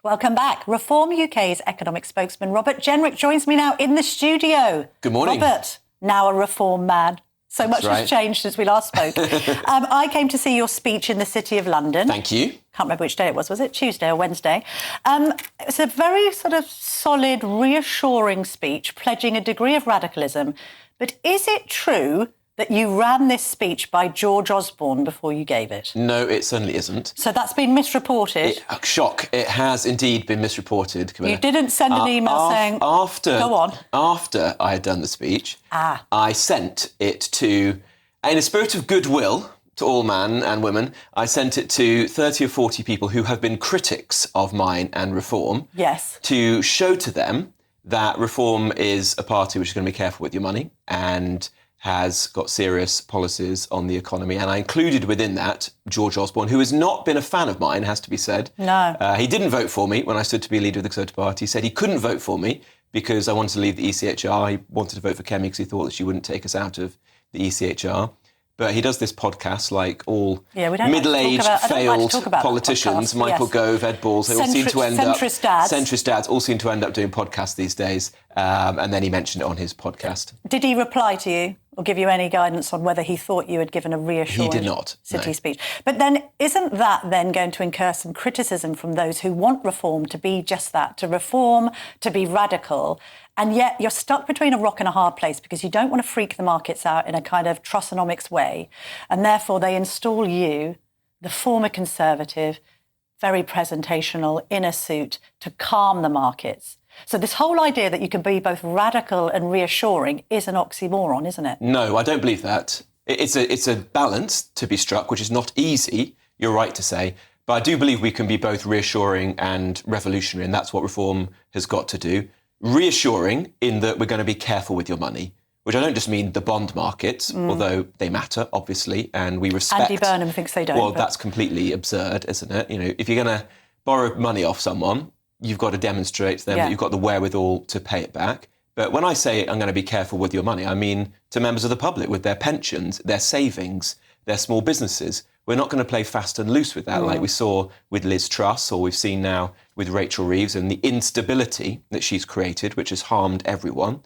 Welcome back. Reform UK's economic spokesman Robert Jenrick joins me now in the studio. Good morning. Robert, now a reform man. So much has changed since we last spoke. I came to see your speech in the City of London. Thank you. Can't remember which day it was it Tuesday or Wednesday? It's a very sort of solid, reassuring speech, pledging a degree of radicalism. But is it true that you ran this speech by George Osborne before you gave it? No, it certainly isn't. So that's been misreported? Shock. It has indeed been misreported, Camilla. You didn't send an email saying... Go on. After I had done the speech, I sent it to, in a spirit of goodwill to all men and women, I sent it to 30 or 40 people who have been critics of mine and Reform. Yes. To show to them that Reform is a party which is going to be careful with your money and has got serious policies on the economy. And I included within that George Osborne, who has not been a fan of mine, has to be said. No. He didn't vote for me when I stood to be leader of the Conservative Party. He said he couldn't vote for me because I wanted to leave the ECHR. He wanted to vote for Kemi because he thought that she wouldn't take us out of the ECHR. But he does this podcast like all middle-aged, failed politicians, Michael Gove, Ed Balls, they all seem to end up... Centrist dads all seem to end up doing podcasts these days. And then he mentioned it on his podcast. Did he reply to you or give you any guidance on whether he thought you had given a reassuring City speech? But then isn't that then going to incur some criticism from those who want Reform to be just that, to reform, to be radical, and yet you're stuck between a rock and a hard place because you don't want to freak the markets out in a kind of Trussonomics way, and therefore they install you, the former Conservative, very presentational, in a suit, to calm the markets. So this whole idea that you can be both radical and reassuring is an oxymoron, isn't it? No, I don't believe that. It's a balance to be struck, which is not easy, you're right to say, but I do believe we can be both reassuring and revolutionary, and that's what Reform has got to do. Reassuring in that we're going to be careful with your money, which I don't just mean the bond markets, although they matter, obviously, and we respect... Andy Burnham thinks they don't. Well, that's completely absurd, isn't it? You know, if you're going to borrow money off someone, you've got to demonstrate to them that you've got the wherewithal to pay it back. But when I say I'm going to be careful with your money, I mean to members of the public with their pensions, their savings, their small businesses. We're not going to play fast and loose with that like we saw with Liz Truss or we've seen now with Rachel Reeves and the instability that she's created, which has harmed everyone.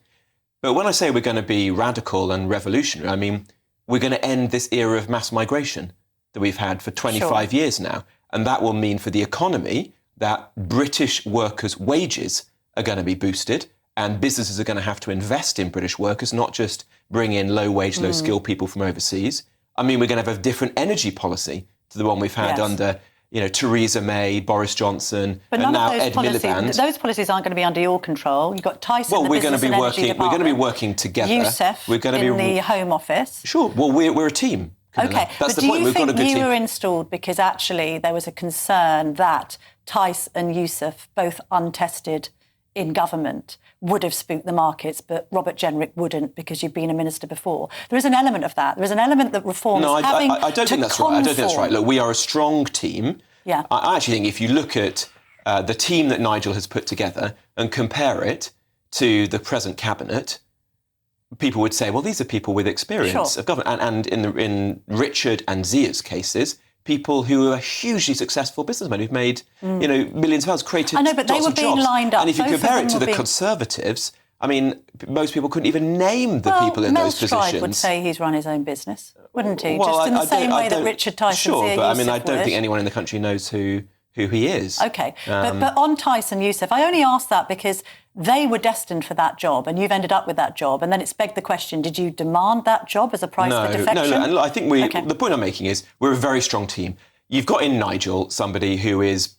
But when I say we're going to be radical and revolutionary, I mean we're going to end this era of mass migration that we've had for 25 years now. And that will mean for the economy that British workers' wages are going to be boosted and businesses are going to have to invest in British workers, not just bring in low-wage, low-skilled people from overseas. I mean, we're going to have a different energy policy to the one we've had under, Theresa May, Boris Johnson, and now Ed Miliband. Those policies aren't going to be under your control. You've got Tyson, we're going to be working together. Youssef in the Home Office. Sure. Well, we're a team. OK, that's but the point. Do you think you were installed because actually there was a concern that Tice and Youssef, both untested in government, would have spooked the markets, but Robert Jenrick wouldn't because you've been a minister before? There is an element of that. There is an element that Reform is having I don't think that's right. I don't think that's right. Look, we are a strong team. Yeah. I actually think if you look at the team that Nigel has put together and compare it to the present cabinet, people would say, well, these are people with experience of government. And in Richard and Zia's cases, people who are hugely successful businessmen who've made, millions of pounds, created I know, but they were being lined up. And if you compare it to the Conservatives, I mean, most people couldn't even name the people in those positions. Mel Stride would say he's run his own business, wouldn't he? Just in the same way that Richard Tyson Sure, but I mean, I would. don't think anyone in the country knows who he is. OK, but on Tyson, Youssef, I only asked that because they were destined for that job and you've ended up with that job. And then it's begged the question, did you demand that job as a price for defection? No. And I think the point I'm making is we're a very strong team. You've got in Nigel somebody who is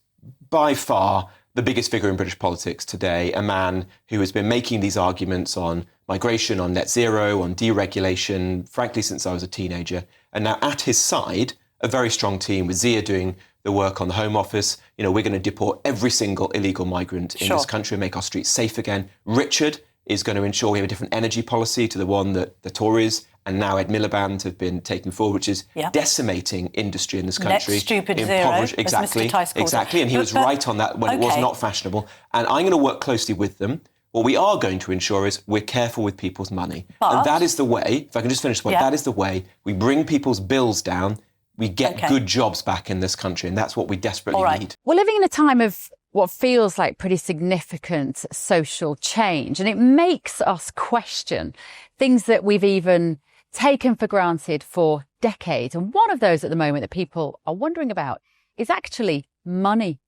by far the biggest figure in British politics today, a man who has been making these arguments on migration, on net zero, on deregulation, frankly, since I was a teenager. And now at his side, a very strong team with Zia doing the work on the Home Office. We're going to deport every single illegal migrant in this country and make our streets safe again. Richard is going to ensure we have a different energy policy to the one that the Tories and now Ed Miliband have been taking forward, which is decimating industry in this country. Net stupid zero, Exactly. And he was right on that when it was not fashionable. And I'm going to work closely with them. What we are going to ensure is we're careful with people's money. And that is the way, if I can just finish the point, that is the way we bring people's bills down, we get good jobs back in this country, and that's what we desperately need. We're living in a time of what feels like pretty significant social change. And it makes us question things that we've even taken for granted for decades. And one of those at the moment that people are wondering about is actually money.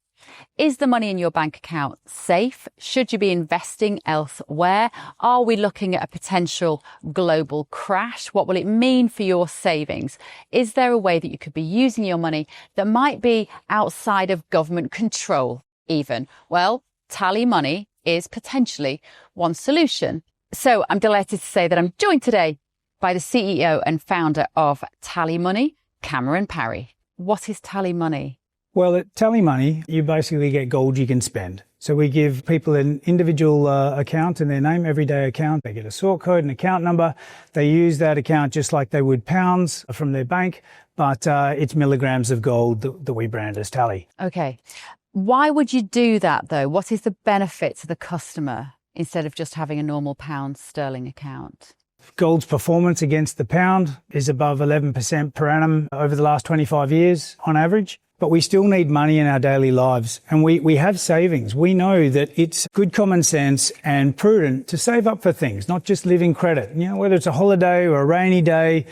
Is the money in your bank account safe? Should you be investing elsewhere? Are we looking at a potential global crash? What will it mean for your savings? Is there a way that you could be using your money that might be outside of government control even? Well, TallyMoney is potentially one solution. So I'm delighted to say that I'm joined today by the CEO and founder of TallyMoney, Cameron Parry. What is TallyMoney? Well, at TallyMoney, you basically get gold you can spend. So we give people an individual account in their name, everyday account. They get a sort code, an account number. They use that account just like they would pounds from their bank, but it's milligrams of gold that we brand as Tally. Okay. Why would you do that, though? What is the benefit to the customer instead of just having a normal pound sterling account? Gold's performance against the pound is above 11% per annum over the last 25 years on average. But we still need money in our daily lives, and we have savings. We know that it's good common sense and prudent to save up for things, not just live in credit. You know, whether it's a holiday or a rainy day,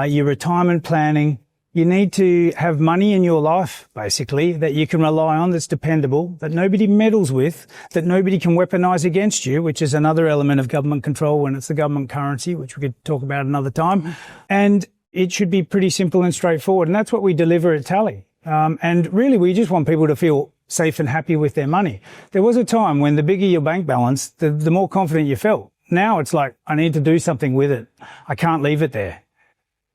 your retirement planning, you need to have money in your life, basically, that you can rely on, that's dependable, that nobody meddles with, that nobody can weaponise against you, which is another element of government control when it's the government currency, which we could talk about another time. And it should be pretty simple and straightforward, and that's what we deliver at Tally. And really, we just want people to feel safe and happy with their money. There was a time when the bigger your bank balance, the more confident you felt. Now it's like, I need to do something with it. I can't leave it there.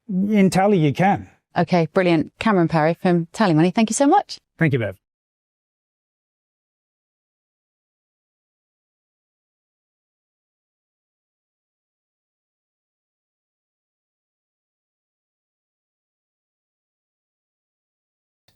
In Tally, you can. Okay, brilliant. Cameron Parry from TallyMoney, thank you so much. Thank you, Bev.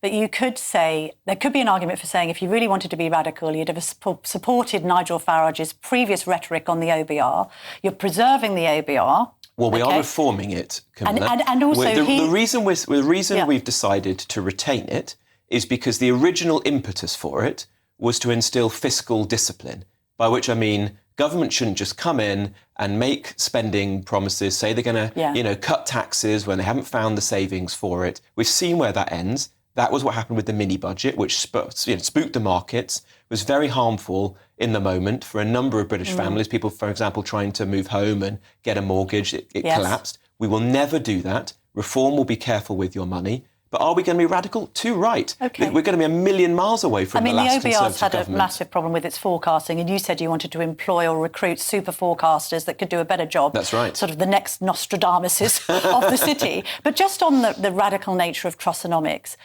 But you could say, there could be an argument for saying if you really wanted to be radical, you'd have supported Nigel Farage's previous rhetoric on the OBR. You're preserving the OBR. Well, we are reforming it, Camilla. And also the reason we've decided to retain it is because the original impetus for it was to instill fiscal discipline, by which I mean government shouldn't just come in and make spending promises, say they're going to, cut taxes when they haven't found the savings for it. We've seen where that ends. That was what happened with the mini budget, which spooked the markets, was very harmful in the moment for a number of British families. People, for example, trying to move home and get a mortgage, it collapsed. We will never do that. Reform will be careful with your money. But are we going to be radical? Too right. Okay. We're going to be a million miles away from the last Conservative OBR's had government. a massive problem with its forecasting, and you said you wanted to employ or recruit super forecasters that could do a better job. That's right. Sort of the next Nostradamuses of the city. But just on the radical nature of Trussonomics,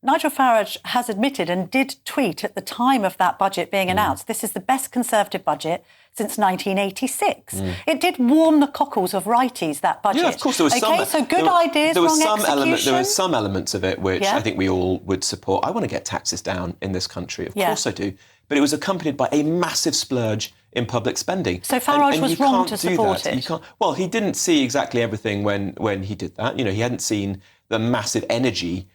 Nigel Farage has admitted and did tweet at the time of that budget being announced, this is the best Conservative budget since 1986. It did warm the cockles of righties, that budget. Yeah, of course. There was so good ideas, wrong execution. There were some elements of it which I think we all would support. I want to get taxes down in this country. Of course I do. But it was accompanied by a massive splurge in public spending. So Farage was wrong to support it? Well, he didn't see exactly everything when he did that. You know, he hadn't seen the massive energy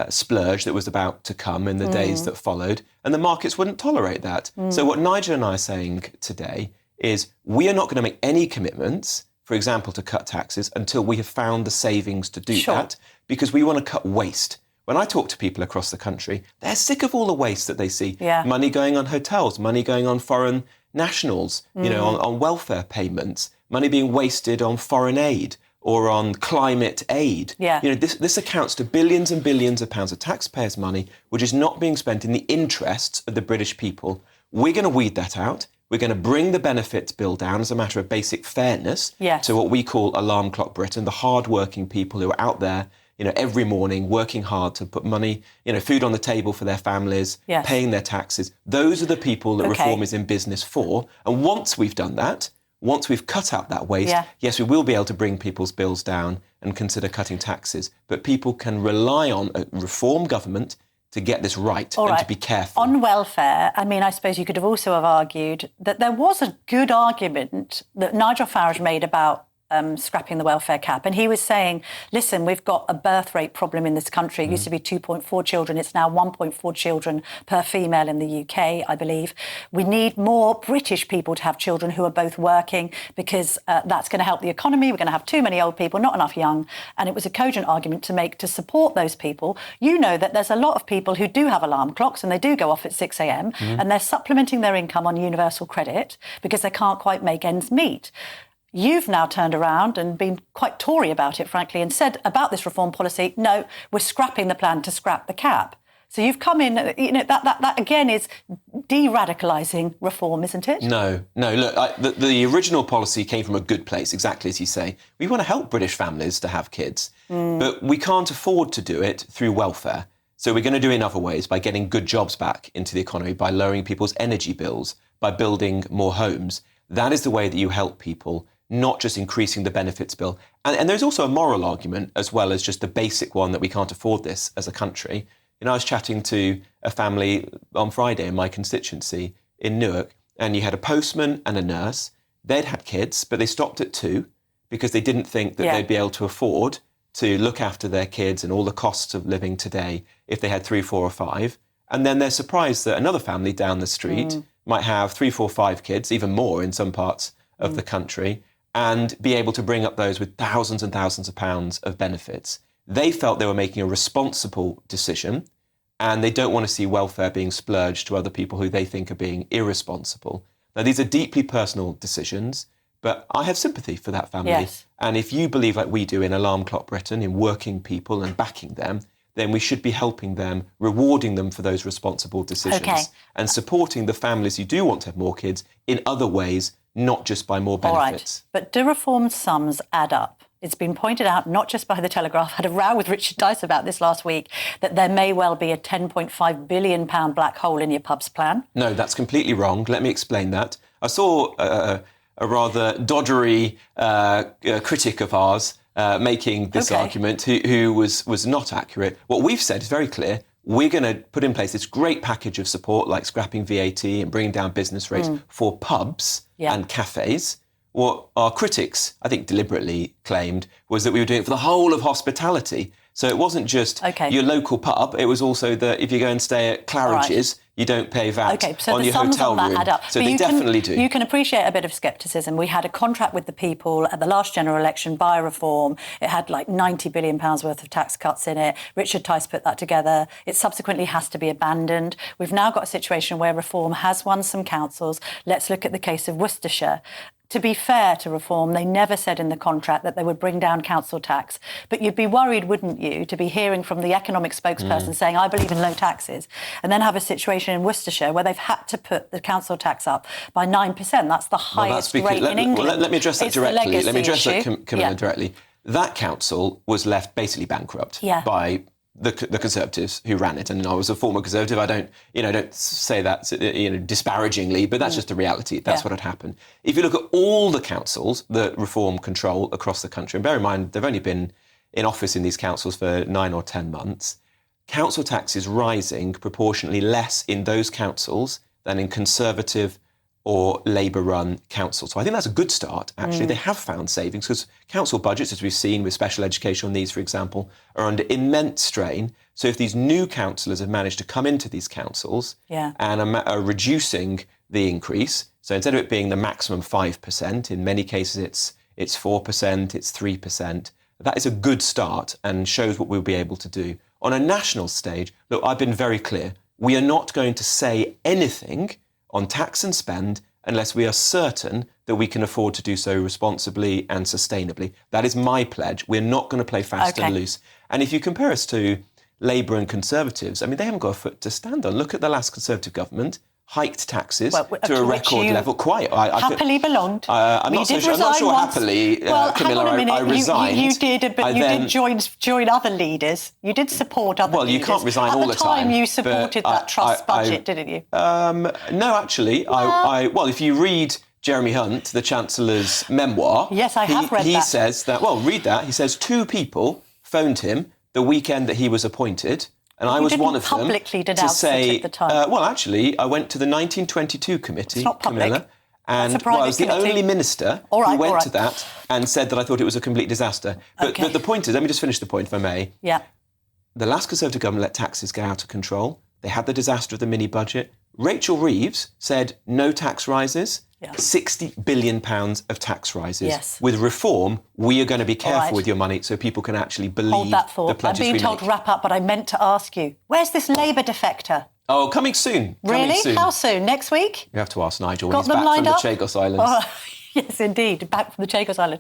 splurge that was about to come in the days that followed, and the markets wouldn't tolerate that. So what Nigel and I are saying today is we are not going to make any commitments, for example, to cut taxes until we have found the savings to do that, because we want to cut waste. When I talk to people across the country, they're sick of all the waste that they see. Money going on hotels, money going on foreign nationals, on welfare payments, money being wasted on foreign aid or on climate aid. This accounts to billions and billions of pounds of taxpayers' money, which is not being spent in the interests of the British people. We're going to weed that out. We're going to bring the benefits bill down as a matter of basic fairness to what we call Alarm Clock Britain, the hard-working people who are out there, every morning working hard to put money, food on the table for their families, paying their taxes. Those are the people that reform is in business for. And once we've done that, once we've cut out that waste, yes, we will be able to bring people's bills down and consider cutting taxes. But people can rely on a reform government to get this right and to be careful. On welfare, I suppose you could have also have argued that there was a good argument that Nigel Farage made about scrapping the welfare cap. And he was saying, listen, we've got a birth rate problem in this country. It used to be 2.4 children. It's now 1.4 children per female in the UK, I believe. We need more British people to have children who are both working because that's going to help the economy. We're going to have too many old people, not enough young. And it was a cogent argument to make to support those people. You know that there's a lot of people who do have alarm clocks and they do go off at 6 a.m. and they're supplementing their income on universal credit because they can't quite make ends meet. You've now turned around and been quite Tory about it, frankly, and said about this reform policy, no, we're scrapping the plan to scrap the cap. So you've come in, that again is de-radicalising reform, isn't it? No. Look, the original policy came from a good place, exactly as you say. We want to help British families to have kids, but we can't afford to do it through welfare. So we're going to do it in other ways, by getting good jobs back into the economy, by lowering people's energy bills, by building more homes. That is the way that you help people, not just increasing the benefits bill. And there's also a moral argument as well as just the basic one that we can't afford this as a country. I was chatting to a family on Friday in my constituency in Newark, and you had a postman and a nurse. They'd had kids, but they stopped at 2 because they didn't think that they'd be able to afford to look after their kids and all the costs of living today if they had 3, 4 or 5. And then they're surprised that another family down the street might have 3, 4, 5 kids, even more in some parts of the country, and be able to bring up those with thousands and thousands of pounds of benefits. They felt they were making a responsible decision, and they don't want to see welfare being splurged to other people who they think are being irresponsible. Now, these are deeply personal decisions, but I have sympathy for that family. Yes. And if you believe, like we do in Alarm Clock Britain, in working people and backing them, then we should be helping them, rewarding them for those responsible decisions, and supporting the families who do want to have more kids in other ways, not just by more benefits. All right. But do reform sums add up? It's been pointed out, not just by The Telegraph, I had a row with Richard Tice about this last week, that there may well be a £10.5 billion black hole in your pubs plan. No, that's completely wrong. Let me explain that. I saw a rather doddery critic of ours making this argument who was not accurate. What we've said is very clear. We're going to put in place this great package of support, like scrapping VAT and bringing down business rates for pubs and cafes. What our critics, I think deliberately claimed, was that we were doing it for the whole of hospitality. So it wasn't just your local pub, it was also that if you go and stay at Claridge's, you don't pay VAT on your hotel room. Add up. So they definitely do. You can appreciate a bit of scepticism. We had a contract with the people at the last general election by reform. It had like £90 billion worth of tax cuts in it. Richard Tice put that together. It subsequently has to be abandoned. We've now got a situation where reform has won some councils. Let's look at the case of Worcestershire. To be fair to reform, they never said in the contract that they would bring down council tax. But you'd be worried, wouldn't you, to be hearing from the economic spokesperson saying, I believe in low taxes, and then have a situation in Worcestershire where they've had to put the council tax up by 9%. That's the highest rate in England. Let me address that directly. Let me address that, Camilla, directly. That council was left basically bankrupt by the Conservatives who ran it, and I was a former Conservative. I don't say that disparagingly, but that's just the reality. That's what had happened. If you look at all the councils that Reform control across the country, and bear in mind they've only been in office in these councils for 9 or 10 months, council tax is rising proportionately less in those councils than in Conservative or Labour-run councils. So I think that's a good start, actually. They have found savings because council budgets, as we've seen with special educational needs, for example, are under immense strain. So if these new councillors have managed to come into these councils and are reducing the increase, so instead of it being the maximum 5%, in many cases it's 4%, it's 3%, that is a good start and shows what we'll be able to do. On a national stage, look, I've been very clear. We are not going to say anything on tax and spend unless we are certain that we can afford to do so responsibly and sustainably. That is my pledge. We're not going to play fast and loose. And if you compare us to Labour and Conservatives, I mean, they haven't got a foot to stand on. Look at the last Conservative government. Hiked taxes to a record level. Happily belonged. I'm not sure happily, Camilla, I resigned. You did, but you did join other leaders. You did support other leaders. Well, you can't resign all the time. At the time, you supported that trust budget, didn't you? No, actually. Well, if you read Jeremy Hunt, the Chancellor's memoir... Yes, I have read that. He says that... Well, read that. He says 2 people phoned him the weekend that he was appointed... And I was one of them to say, at the time. Well, actually, I went to the 1922 committee, Camilla, And I was the only minister who went to that and said that I thought it was a complete disaster. But the point is, let me just finish the point, if I may. Yeah. The last Conservative government let taxes go out of control. They had the disaster of the mini-budget. Rachel Reeves said no tax rises. Yeah. £60 billion of tax rises. Yes. With reform, we are going to be careful with your money so people can actually believe Hold that thought. the pledges we make. I'm being told to wrap up, but I meant to ask you, where's this Labour defector? Oh, coming soon. Really? Coming soon. How soon? Next week? You have to ask Nigel Got when he's back from the up? Chagos Islands. Oh, yes, indeed. Back from the Chagos Islands.